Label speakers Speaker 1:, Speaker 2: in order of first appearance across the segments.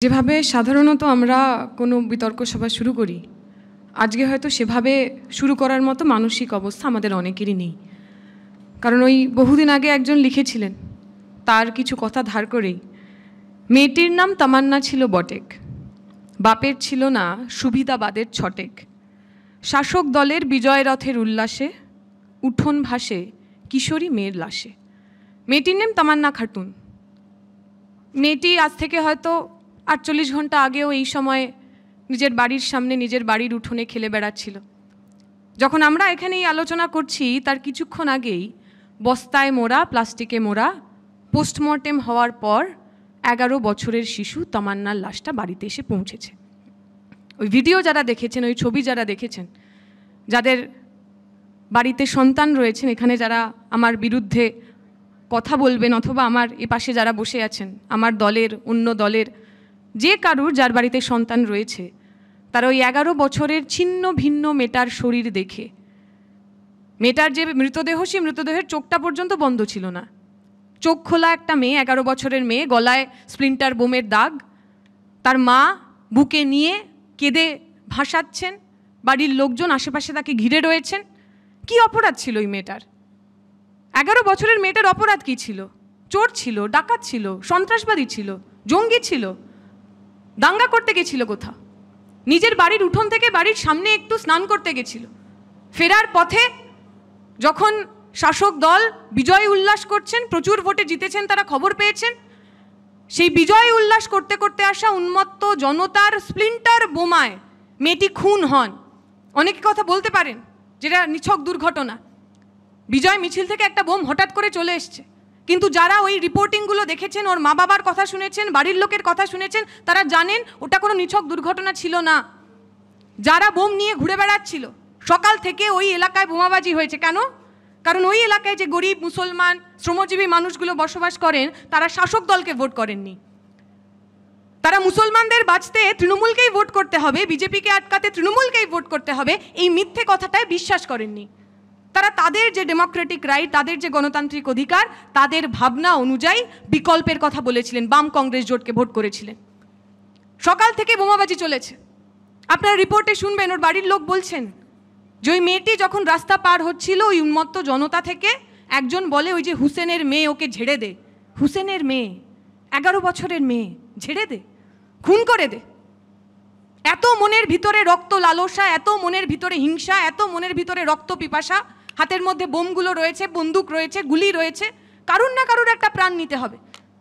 Speaker 1: যেভাবে সাধারণত আমরা কোনো বিতর্ক সভা শুরু করি, আজকে হয়তো সেভাবে শুরু করার মতো মানসিক অবস্থা আমাদের অনেকেরই নেই। কারণ ওই বহুদিন আগে একজন লিখেছিলেন, তার কিছু কথা ধার করেই, মেয়েটির নাম তামান্না ছিল বটেক, বাপের ছিল না সুবিধাবাদের ছটেক। শাসক দলের বিজয় রথের উল্লাসে উঠোন ভাসে কিশোরী মেয়ের লাশে। মেয়েটির নাম তামান্না খাতুন। মেয়েটি আজ থেকে হয়তো 48 ঘন্টা আগেও এই সময় নিজের বাড়ির সামনে নিজের বাড়ির উঠোনে খেলে বেড়াচ্ছিল। যখন আমরা এখানে এই আলোচনা করছি, তার কিছুক্ষণ আগেই বস্তায় মোড়া, প্লাস্টিকে মোড়া, পোস্টমর্টেম হওয়ার পর 11 বছরের শিশু তামান্নার লাশটা বাড়িতে এসে পৌঁছেছে। ওই ভিডিও যারা দেখেছেন, ওই ছবি যারা দেখেছেন, যাদের বাড়িতে সন্তান রয়েছেন, এখানে যারা আমার বিরুদ্ধে কথা বলবেন অথবা আমার এ পাশে যারা বসে আছেন, আমার দলের, অন্য দলের যে কারুর যার বাড়িতে সন্তান রয়েছে, তারা ওই 11 বছরের ছিন্ন ভিন্ন মেয়েটার শরীর দেখে, মেয়েটার যে মৃতদেহ, সেই মৃতদেহের চোখটা পর্যন্ত বন্ধ ছিল না, চোখ খোলা একটা মেয়ে, 11 বছরের মেয়ে, গলায় স্প্লিন্টার বোমের দাগ, তার মা বুকে নিয়ে কেঁদে ভাসাচ্ছেন, বাড়ির লোকজন আশেপাশে তাকে ঘিরে রয়েছেন। কি অপরাধ ছিল ওই মেয়েটার? 11 বছরের মেয়েটার অপরাধ কী ছিল? চোর ছিল, ডাকাত ছিল, সন্ত্রাসবাদী ছিল, জঙ্গি ছিল, দাঙ্গা করতে গেছিল কোথাও, নিজের বাড়ির উঠোন থেকে বাড়ির সামনে একটু স্নান করতে গেছিল, ফেরার পথে যখন শাসক দল বিজয় উল্লাস করছেন, প্রচুর ভোটে জিতেছেন, তারা খবর পেয়েছেন, সেই বিজয় উল্লাস করতে করতে আসা উন্মত্ত জনতার স্প্লিন্টার বোমায় মেয়েটি খুন হন। অনেকে কথা বলতে পারেন যেটা নিছক দুর্ঘটনা, বিজয় মিছিল থেকে একটা বোম হঠাৎ করে চলে এসছে, কিন্তু যারা ওই রিপোর্টিংগুলো দেখেছেন, ওর মা বাবার কথা শুনেছেন, বাড়ির লোকের কথা শুনেছেন, তারা জানেন ওটা কোনো নিছক দুর্ঘটনা ছিল না। যারা বোম নিয়ে ঘুরে বেড়াচ্ছিল, সকাল থেকে ওই এলাকায় বোমাবাজি হয়েছে। কেন? কারণ ওই এলাকায় যে গরিব মুসলমান শ্রমজীবী মানুষগুলো বসবাস করেন, তারা শাসক দলকে ভোট করেননি। তারা মুসলমানদের বাঁচতে তৃণমূলকেই ভোট করতে হবে, বিজেপিকে আটকাতে তৃণমূলকেই ভোট করতে হবে, এই মিথ্যে কথাটায় বিশ্বাস করেননি। তারা তাদের যে ডেমোক্রেটিক রাইট, তাদের যে গণতান্ত্রিক অধিকার, তাদের ভাবনা অনুযায়ী বিকল্পের কথা বলেছিলেন, বাম কংগ্রেস জোটকে ভোট করেছিলেন। সকাল থেকে বোমাবাজি চলেছে। আপনারা রিপোর্টে শুনবেন, ওর বাড়ির লোক বলছেন যে ওই মেয়েটি যখন রাস্তা পার হচ্ছিল, ওই উন্মত্ত জনতা থেকে একজন বলে, ওই যে হুসেনের মেয়ে, ওকে ঝেড়ে দে। হুসেনের মেয়ে, 11 বছরের মেয়ে, ঝেড়ে দে, খুন করে দে। এত মনের ভিতরে রক্ত লালসা, এত মনের ভিতরে হিংসা, এত মনের ভিতরে রক্ত পিপাসা, হাতের মধ্যে বোমগুলো রয়েছে, বন্দুক রয়েছে, গুলি রয়েছে, কারুর না কারুর একটা প্রাণ নিতে হবে।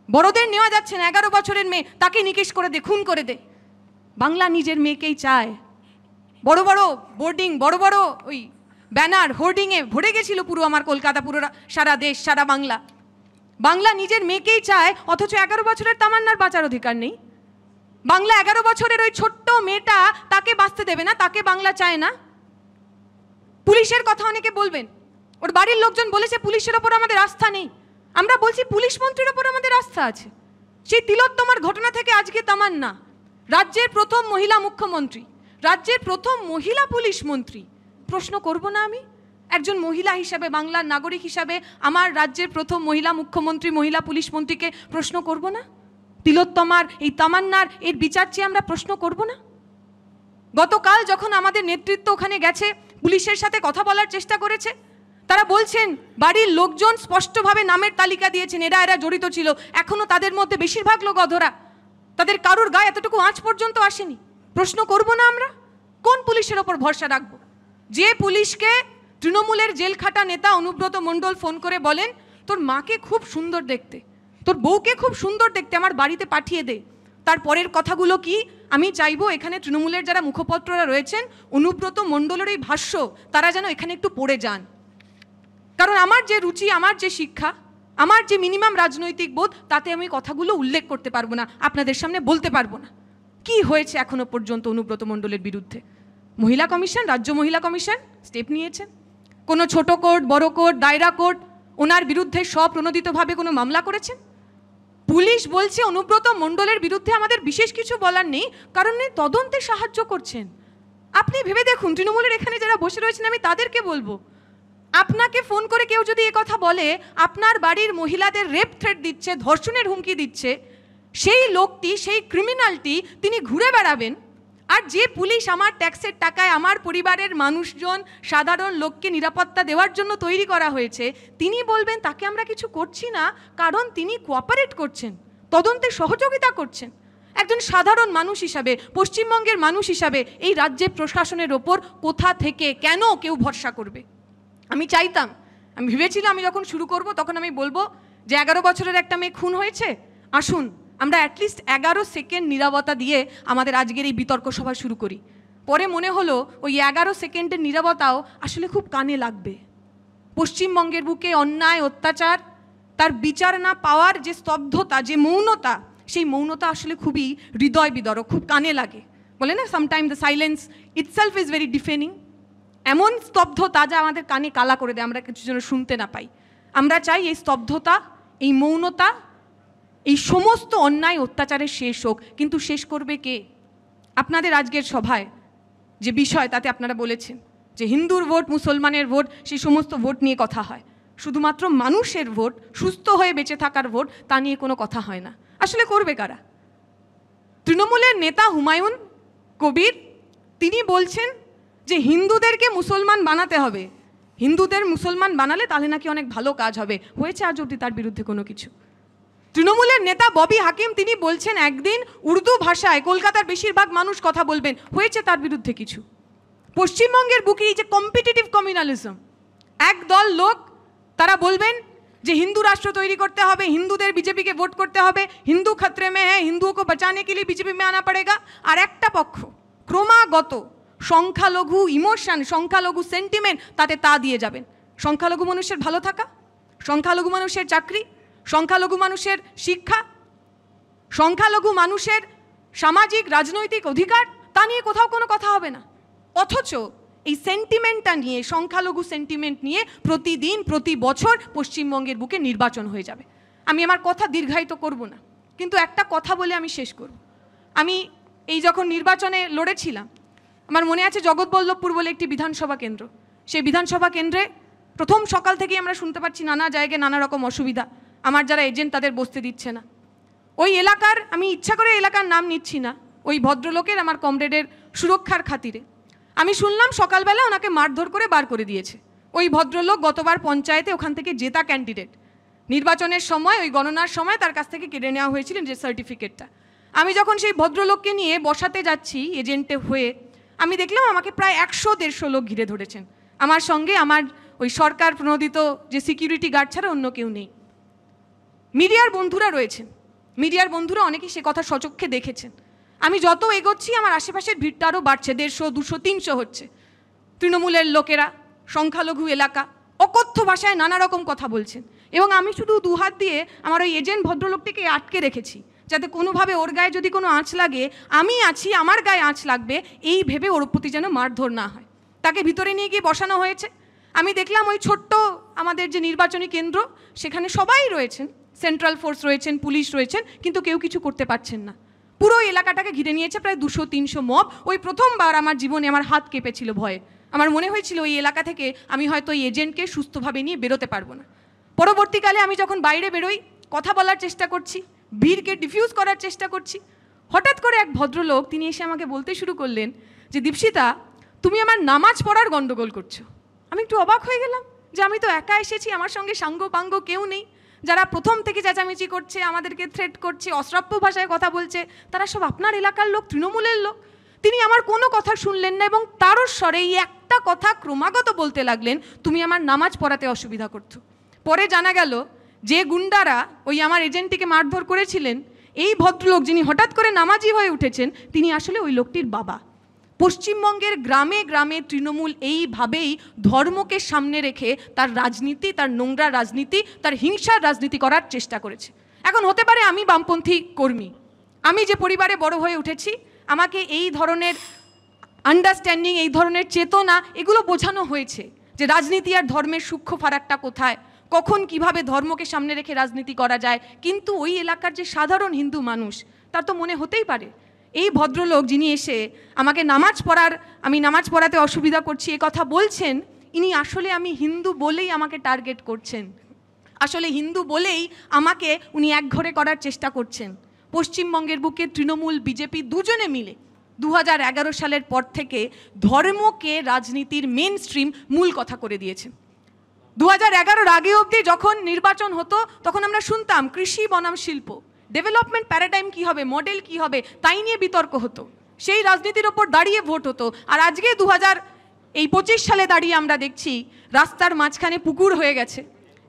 Speaker 1: বড়দের নেওয়া যাচ্ছে না, 11 বছরের মেয়ে, তাকে নিকেশ করে দে, খুন করে দে। বাংলা নিজের মেয়েকেই চায়। বড় বড় বোর্ডিং, বড় বড় ওই ব্যানার, হোর্ডিংয়ে ভরে গেছিল পুরো আমার কলকাতা, পুরো সারা দেশ, সারা বাংলা। বাংলা নিজের মেয়েকেই চায়, অথচ 11 বছরের তামান্নার বাঁচার অধিকার নেই। বাংলা 11 বছরের ওই ছোট্ট মেয়েটা, তাকে বাঁচতে দেবে না, তাকে বাংলা চায় না। পুলিশের কথা অনেকে বলবেন, ওর বাড়ির লোকজন বলেছে পুলিশের ওপর আমাদের আস্থা নেই। আমরা বলছি পুলিশ মন্ত্রীর ওপর আমাদের আস্থা আছে। সেই তিলোত্তমার ঘটনা থেকে আজকে তামান্না রাজ্যের প্রথম মহিলা মুখ্যমন্ত্রী, রাজ্যের প্রথম মহিলা পুলিশ মন্ত্রী। প্রশ্ন করব না আমি একজন মহিলা হিসাবে, বাংলার নাগরিক হিসাবে, আমার রাজ্যের প্রথম মহিলা মুখ্যমন্ত্রী, মহিলা পুলিশ মন্ত্রীকে প্রশ্ন করব না? তিলোত্তমার, এই তামান্নার এর বিচার চেয়ে আমরা প্রশ্ন করব না? গতকাল যখন আমাদের নেতৃত্ব ওখানে গেছে, পুলিশের সাথে কথা বলার চেষ্টা করেছে, তারা বলছেন, বাড়ির লোকজন স্পষ্টভাবে নামের তালিকা দিয়েছেন, এরা এরা জড়িত ছিল। এখনো তাদের মধ্যে বেশিরভাগ লোক অধরা, তাদের কারুর গায়ে এতটুকু আঁচ পর্যন্ত আসেনি। প্রশ্ন করব না আমরা? কোন পুলিশের ওপর ভরসা রাখব? যে পুলিশকে তৃণমূলের জেলখাটা নেতা অনুব্রত মণ্ডল ফোন করে বলেন, তোর মাকে খুব সুন্দর দেখতে, তোর বউকে খুব সুন্দর দেখতে, আমার বাড়িতে পাঠিয়ে দে। তারপরের কথাগুলো কি? আমি চাইবো এখানে তৃণমূলের যারা মুখপত্ররা রয়েছেন, অনুব্রত মণ্ডলের এই ভাষ্য, তারা যেন এখানে একটু পড়ে যান। কারণ আমার যে রুচি, আমার যে শিক্ষা, আমার যে মিনিমাম রাজনৈতিক বোধ, তাতে আমি কথাগুলো উল্লেখ করতে পারবো না, আপনাদের সামনে বলতে পারবো না। কি হয়েছে এখনো পর্যন্ত অনুব্রত মণ্ডলের বিরুদ্ধে? মহিলা কমিশন, রাজ্য মহিলা কমিশন স্টেপ নিয়েছেন। কোনো ছোট কোর্ট, বড় কোর্ট, দায়রা কোর্ট ওনার বিরুদ্ধে স্বপ্রণোদিতভাবে কোনো মামলা করেছেন? পুলিশ বলছে অনুব্রত মণ্ডলের বিরুদ্ধে আমাদের বিশেষ কিছু বলার নেই, কারণ তদন্তে সাহায্য করছেন। আপনি ভেবে দেখুন, তৃণমূলের এখানে যারা বসে রয়েছেন, আমি তাদেরকে বলবো, আপনাকে ফোন করে কেউ যদি এ কথা বলে, আপনার বাড়ির মহিলাদের রেপ থ্রেট দিচ্ছে, ধর্ষণের হুমকি দিচ্ছে, সেই লোকটি, সেই ক্রিমিনালটি তিনি ঘুরে বেড়াবেন, আর যে পুলিশ আমার ট্যাক্সের টাকায় আমার পরিবারের মানুষজন, সাধারণ লোককে নিরাপত্তা দেওয়ার জন্য তৈরি করা হয়েছে, তিনি বলবেন তাকে আমরা কিছু করছি না কারণ তিনি কোঅপারেট করছেন, তদন্তে সহযোগিতা করছেন। একজন সাধারণ মানুষ হিসাবে, পশ্চিমবঙ্গের মানুষ হিসাবে এই রাজ্যের প্রশাসনের ওপর কোথা থেকে কেন কেউ ভরসা করবে? আমি চাইতাম, আমি ভেবেছিলাম আমি যখন শুরু করব তখন আমি বলবো যে 11 বছরের একটা মেয়ে খুন হয়েছে, আসুন আমরা অ্যাটলিস্ট 11 সেকেন্ড নীরবতা দিয়ে আমাদের আজকের এই বিতর্ক সভা শুরু করি। পরে মনে হলো ওই 11 সেকেন্ডের নীরবতাও আসলে খুব কানে লাগবে। পশ্চিমবঙ্গের বুকে অন্যায়, অত্যাচার, তার বিচার না পাওয়ার যে স্তব্ধতা, যে মৌনতা, সেই মৌনতা আসলে খুবই হৃদয় বিদারক, খুব কানে লাগে। বলে না, sometime the silence itself is very ডিফেনিং। এমন স্তব্ধতা যা আমাদের কানে কালা করে দেয়, আমরা কিছু যেন শুনতে না পাই। আমরা চাই এই স্তব্ধতা, এই মৌনতা, এই সমস্ত অন্যায় অত্যাচারের শেষ হোক। কিন্তু শেষ করবে কে? আপনাদের আজকের সভায় যে বিষয়, তাতে আপনারা বলেছেন যে হিন্দুর ভোট, মুসলমানের ভোট, সেই সমস্ত ভোট নিয়ে কথা হয়। শুধুমাত্র মানুষের ভোট, সুস্থ হয়ে বেঁচে থাকার ভোট, তা নিয়ে কোনো কথা হয় না। আসলে করবে কারা? তৃণমূলের নেতা হুমায়ুন কবির তিনি বলছেন যে হিন্দুদেরকে মুসলমান বানাতে হবে, হিন্দুদের মুসলমান বানালে তাহলে নাকি অনেক ভালো কাজ হবে। হয়েছে আজ অবধি তার বিরুদ্ধে কোনো কিছু? তৃণমূলের নেতা ববি হাকিম তিনি বলছেন একদিন উর্দু ভাষায় কলকাতার বেশিরভাগ মানুষ কথা বলবেন। হয়েছে তার বিরুদ্ধে কিছু? পশ্চিমবঙ্গের বুকে এই যে কম্পিটিটিভ কমিউনালিজম, একদল লোক তারা বলবেন যে হিন্দু রাষ্ট্র তৈরি করতে হবে, হিন্দুদের বিজেপিকে ভোট করতে হবে, হিন্দু খতরে মে হ্যাঁ, হিন্দুও কো বাঁচানে কে লিয়ে বিজেপি মে আনা পড়েগা। আর একটা পক্ষ ক্রমাগত সংখ্যালঘু ইমোশন, সংখ্যালঘু সেন্টিমেন্ট, তাতে তা দিয়ে যাবেন। সংখ্যালঘু মানুষের ভালো থাকা, সংখ্যালঘু মানুষের চাকরি, সংখ্যালঘু মানুষের শিক্ষা, সংখ্যালঘু মানুষের সামাজিক রাজনৈতিক অধিকার, তা নিয়ে কোথাও কোনো কথা হবে না। অথচ এই সেন্টিমেন্টটা নিয়ে, সংখ্যালঘু সেন্টিমেন্ট নিয়ে প্রতিদিন প্রতি বছর পশ্চিমবঙ্গের বুকে নির্বাচন হয়ে যাবে। আমি আমার কথা দীর্ঘায়িত করব না, কিন্তু একটা কথা বলে আমি শেষ করব। আমি এই যখন নির্বাচনে লড়েছিলাম, আমার মনে আছে জগৎবল্লভপুর বলে একটি বিধানসভা কেন্দ্র, সেই বিধানসভা কেন্দ্রে প্রথম সকাল থেকেই আমরা শুনতে পাচ্ছি নানা জায়গায় নানা রকম অসুবিধা, আমার যারা এজেন্ট তাদের বসতে দিচ্ছে না। ওই এলাকার, আমি ইচ্ছা করে এলাকার নাম নিচ্ছি না, ওই ভদ্রলোকের, আমার কমরেডের সুরক্ষার খাতিরে আমি শুনলাম সকালবেলা ওনাকে মারধর করে বার করে দিয়েছে। ওই ভদ্রলোক গতবার পঞ্চায়েতে ওখান থেকে জেতা ক্যান্ডিডেট, নির্বাচনের সময় ওই গণনার সময় তার কাছ থেকে কেড়ে নেওয়া হয়েছিল যে সার্টিফিকেটটা। আমি যখন সেই ভদ্রলোককে নিয়ে বসাতে যাচ্ছি এজেন্টে হয়ে, আমি দেখলাম আমাকে প্রায় 100-150 লোক ঘিরে ধরেছেন। আমার সঙ্গে আমার ওই সরকার প্রণোদিত যে সিকিউরিটি গার্ড ছাড়া অন্য কেউ নেই। মিডিয়ার বন্ধুরা রয়েছেন, মিডিয়ার বন্ধুরা অনেকেই সে কথা সচক্ষে দেখেছেন। আমি যত এগোচ্ছি আমার আশেপাশের ভিড়টা আরও বাড়ছে, 150, 200, 300 হচ্ছে। তৃণমূলের লোকেরা, সংখ্যালঘু এলাকা, অকথ্য ভাষায় নানা রকম কথা বলছেন, এবং আমি শুধু দুহাত দিয়ে আমার ওই এজেন্ট ভদ্রলোকটিকে আটকে রেখেছি, যাতে কোনোভাবে ওর গায়ে যদি কোনো আঁচ লাগে, আমি আছি, আমার গায়ে আঁচ লাগবে, এই ভেবে ওর প্রতি যেন মারধর না হয়। তাকে ভিতরে নিয়ে গিয়ে বসানো হয়েছে। আমি দেখলাম ওই ছোট্ট আমাদের যে নির্বাচনী কেন্দ্র, সেখানে সবাই রয়েছেন, সেন্ট্রাল ফোর্স রয়েছেন, পুলিশ রয়েছেন, কিন্তু কেউ কিছু করতে পারছেন না। পুরো এলাকাটাকে ঘিরে নিয়েছে প্রায় 200-300 মব। ওই প্রথমবার আমার জীবনে আমার হাত কেঁপেছিল ভয়ে। আমার মনে হয়েছিল ওই এলাকা থেকে আমি হয়তো ওই এজেন্টকে সুস্থভাবে নিয়ে বেরোতে পারবো না। পরবর্তীকালে আমি যখন বাইরে বেরোই, কথা বলার চেষ্টা করছি, ভিড়কে ডিফিউজ করার চেষ্টা করছি, হঠাৎ করে এক ভদ্রলোক তিনি এসে আমাকে বলতে শুরু করলেন যে দীপশিতা, তুমি আমার নামাজ পড়ার গণ্ডগোল করছো। আমি একটু অবাক হয়ে গেলাম যে আমি তো একা এসেছি, আমার সঙ্গে সাঙ্গ পাঙ্গ কেউ নেই। যারা প্রথম থেকে চেঁচামেচি করছে, আমাদেরকে থ্রেট করছে, অশ্রাব্য ভাষায় কথা বলছে, তারা সব আপনার এলাকার লোক, তৃণমূলের লোক। তিনি আমার কোনো কথা শুনলেন না এবং তারও স্বরে এই একটা কথা ক্রমাগত বলতে লাগলেন, তুমি আমার নামাজ পড়াতে অসুবিধা করছো। পরে জানা গেল যে গুন্ডারা ওই আমার এজেন্টটিকে মারধর করেছিলেন, এই ভদ্রলোক যিনি হঠাৎ করে নামাজি হয়ে উঠেছেন, তিনি আসলে ওই লোকটির বাবা। পশ্চিমবঙ্গের গ্রামে গ্রামে তৃণমূল এইভাবেই ধর্মকে সামনে রেখে তার রাজনীতি, তার নোংরা রাজনীতি, তার হিংসার রাজনীতি করার চেষ্টা করেছে। এখন হতে পারে আমি বামপন্থী কর্মী, আমি যে পরিবারে বড় হয়ে উঠেছি, আমাকে এই ধরনের আন্ডারস্ট্যান্ডিং, এই ধরনের চেতনা, এগুলো বোঝানো হয়েছে যে রাজনীতি আর ধর্মের সূক্ষ্ম ফারাকটা কোথায়, কখন কিভাবে ধর্মকে সামনে রেখে রাজনীতি করা যায়। কিন্তু ওই এলাকার যে সাধারণ হিন্দু মানুষ, তার তো মনে হতেই পারে এই ভদ্রলোক যিনি এসে আমাকে আমি নামাজ পড়াতে অসুবিধা করছি এ কথা বলছেন, ইনি আসলে আমি হিন্দু বলেই আমাকে টার্গেট করছেন, আসলে হিন্দু বলেই আমাকে উনি একঘরে করার চেষ্টা করছেন।
Speaker 2: পশ্চিমবঙ্গের বুকে তৃণমূল বিজেপি দুজনে মিলে 2011 সালের পর থেকে ধর্মকে রাজনীতির মেন স্ট্রিম মূল কথা করে দিয়েছে। 2011 আগে অবধি যখন নির্বাচন হতো তখন আমরা শুনতাম কৃষি বনাম শিল্প, ডেভেলপমেন্ট প্যারাডাইম কী হবে, মডেল কী হবে, তাই নিয়ে বিতর্ক হতো, সেই রাজনীতির ওপর দাঁড়িয়ে ভোট হতো। আর আজকে 2025 সালে দাঁড়িয়ে আমরা দেখছি রাস্তার মাঝখানে পুকুর হয়ে গেছে।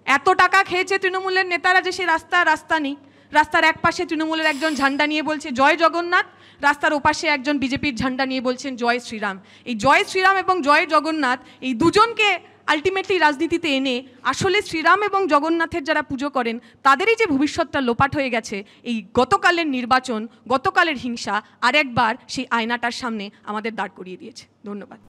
Speaker 2: এত টাকা খেয়েছে তৃণমূলের নেতারা যে সে রাস্তা নেই। রাস্তার এক পাশে তৃণমূলের একজন ঝান্ডা নিয়ে বলছে জয় জগন্নাথ, রাস্তার ওপাশে একজন বিজেপির ঝান্ডা নিয়ে বলছেন জয় শ্রীরাম। এই জয় শ্রীরাম এবং জয় জগন্নাথ এই দুজনকে আলটিমেটলি রাজনীতিতে এনে আসলে শ্রীরাম এবং জগন্নাথের যারা পুজো করেন তাদেরই যে ভবিষ্যৎটা লোপাট হয়ে গেছে, এই গতকালের নির্বাচন, গতকালের হিংসা আরেকবার সেই আয়নাটার সামনে আমাদের দাঁড় করিয়ে দিয়েছে। ধন্যবাদ।